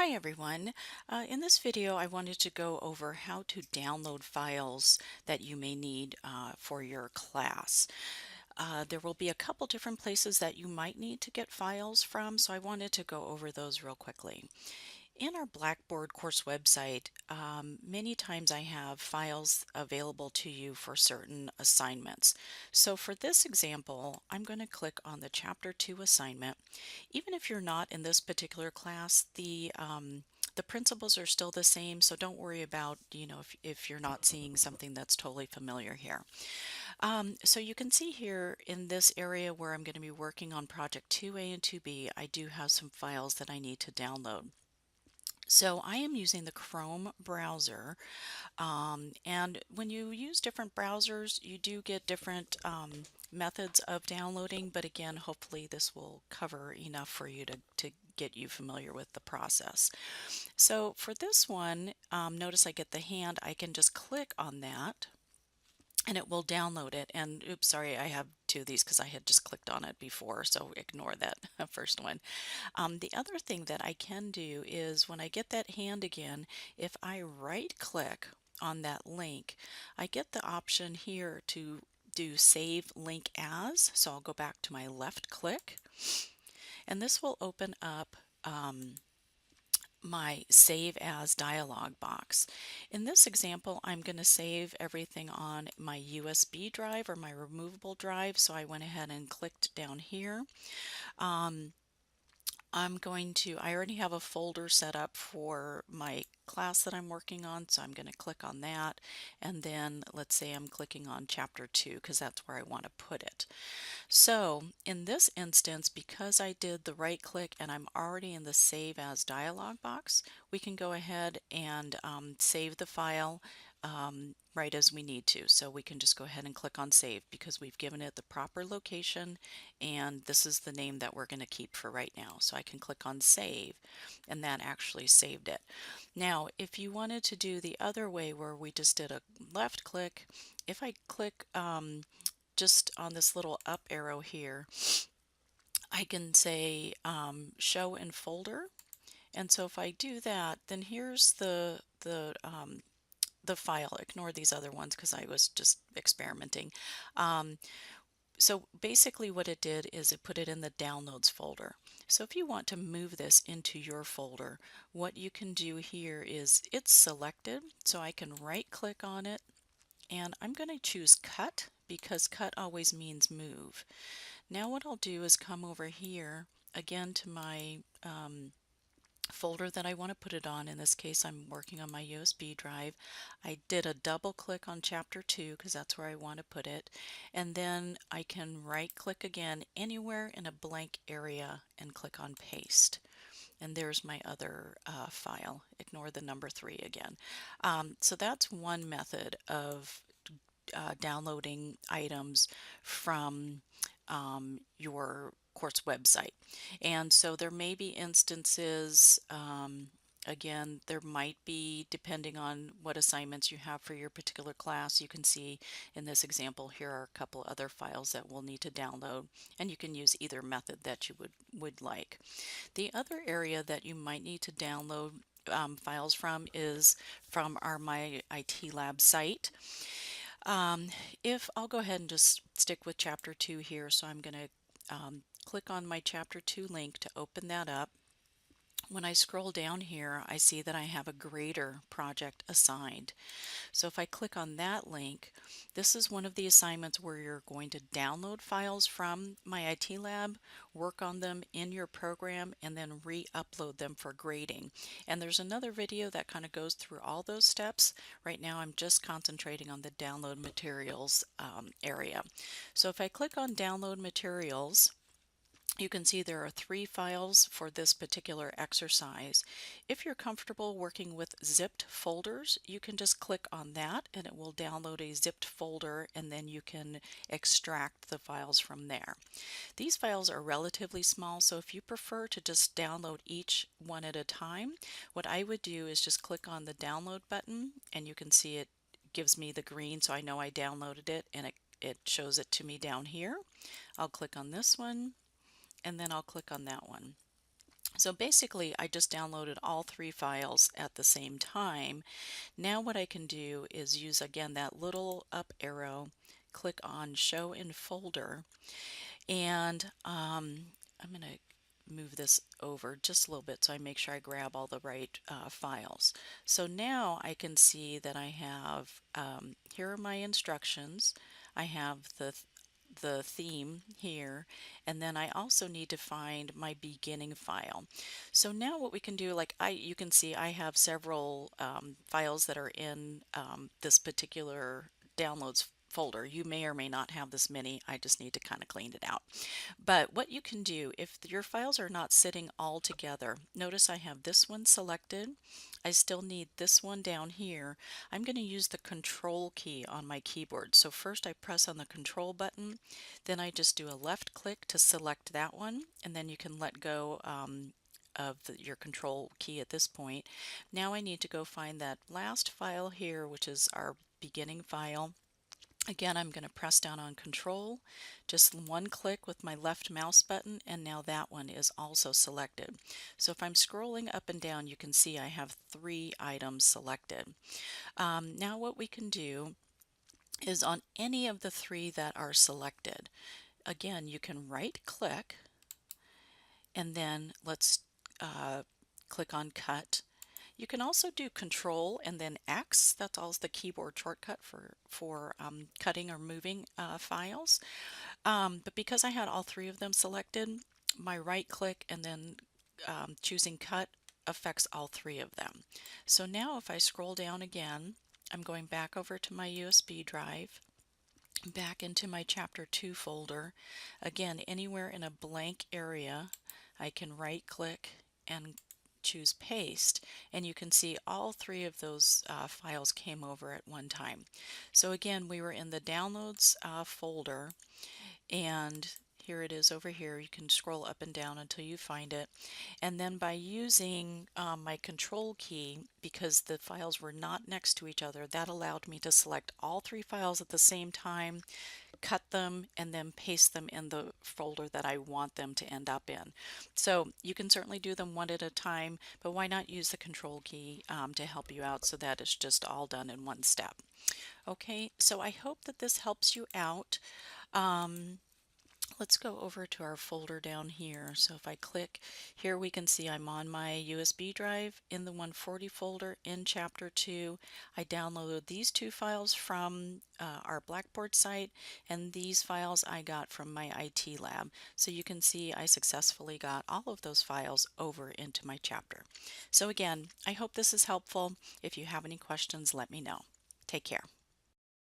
Hi everyone. In this video I wanted to go over how to download files that you may need for your class. There will be a couple different places that you might need to get files from, so I wanted to go over those real quickly. In our Blackboard course website, many times I have files available to you for certain assignments. So for this example, I'm going to click on the Chapter 2 assignment. Even if you're not in this particular class, the principles are still the same, so don't worry about, if you're not seeing something that's totally familiar here. So you can see here in this area where I'm going to be working on Project 2A and 2B, I do have some files that I need to download. So I am using the Chrome browser, and when you use different browsers, you do get different methods of downloading, but again, hopefully this will cover enough for you to get you familiar with the process. So for this one, notice I get the hand. I can just click on that and it will download it. And oops, sorry, I have two of these because I had just clicked on it before, so ignore that first one. The other thing that I can do is when I get that hand again, if I right click on that link, I get the option here to do Save Link As. So I'll go back to my left click, and this will open up my Save As dialog box. In this example, I'm going to save everything on my USB drive or my removable drive, so I went ahead and clicked down here. I already have a folder set up for my class that I'm working on, so I'm going to click on that, and then let's say I'm clicking on Chapter 2 because that's where I want to put it. So in this instance, because I did the right click and I'm already in the Save As dialog box, we can go ahead and save the file right as we need to. So we can just go ahead and click on Save because we've given it the proper location, and this is the name that we're going to keep for right now. So I can click on Save, and that actually saved it. Now, if you wanted to do the other way where we just did a left click, if I click just on this little up arrow here, I can say show in folder. And so if I do that, then here's the file. Ignore these other ones because I was just experimenting. So basically what it did is it put it in the downloads folder. So if you want to move this into your folder, what you can do here is it's selected, so I can right click on it, and I'm going to choose cut because cut always means move. Now what I'll do is come over here again to my folder that I want to put it on. In this case, I'm working on my USB drive. I did a double click on Chapter 2 because that's where I want to put it. And then I can right click again anywhere in a blank area and click on Paste. And there's my other file. Ignore the number 3 again. So that's one method of downloading items from your course website. And so there may be instances, again, there might be, depending on what assignments you have for your particular class. You can see in this example here are a couple other files that we'll need to download, and you can use either method that you would like. The other area that you might need to download files from is from our My IT Lab site. If I'll go ahead and just stick with Chapter 2 here, so I'm going to click on my Chapter 2 link to open that up. When I scroll down here, I see that I have a grader project assigned. So if I click on that link, this is one of the assignments where you're going to download files from My IT Lab, work on them in your program, and then re-upload them for grading. And there's another video that kind of goes through all those steps. Right now I'm just concentrating on the download materials area. So if I click on download materials, you can see there are 3 files for this particular exercise. If you're comfortable working with zipped folders, you can just click on that and it will download a zipped folder, and then you can extract the files from there. These files are relatively small, so if you prefer to just download each one at a time, what I would do is just click on the download button, and you can see it gives me the green, so I know I downloaded it, and it shows it to me down here. I'll click on this one, and then I'll click on that one. So basically, I just downloaded all three files at the same time. Now what I can do is use again that little up arrow, click on Show in Folder, and I'm going to move this over just a little bit so I make sure I grab all the right files. So now I can see that I have, here are my instructions. I have the theme here, and then I also need to find my beginning file. So now what we can do, like you can see I have several files that are in this particular downloads folder. You may or may not have this many. I just need to kind of clean it out. But what you can do if your files are not sitting all together, notice I have this one selected. I still need this one down here. I'm going to use the control key on my keyboard. So first I press on the control button, then I just do a left click to select that one, and then you can let go of your control key at this point. Now I need to go find that last file here, which is our beginning file. Again, I'm going to press down on control, just one click with my left mouse button, and now that one is also selected. So if I'm scrolling up and down, you can see I have three items selected. Now what we can do is on any of the three that are selected, again, you can right click, and then let's click on cut. You can also do Control and then X. That's also the keyboard shortcut for cutting or moving files. But because I had all three of them selected, my right click and then choosing Cut affects all three of them. So now if I scroll down again, I'm going back over to my USB drive, back into my Chapter 2 folder. Again, anywhere in a blank area, I can right click and choose paste, and you can see all three of those files came over at one time. So again, we were in the downloads folder, and here it is over here. You can scroll up and down until you find it. And then by using my control key, because the files were not next to each other, that allowed me to select all three files at the same time, cut them, and then paste them in the folder that I want them to end up in. So you can certainly do them one at a time, but why not use the control key to help you out so that it's just all done in one step. Okay, so I hope that this helps you out. Let's go over to our folder down here. So if I click here, we can see I'm on my USB drive in the 140 folder in Chapter 2. I downloaded these two files from our Blackboard site, and these files I got from my IT lab. So you can see I successfully got all of those files over into my chapter. So again, I hope this is helpful. If you have any questions, let me know. Take care.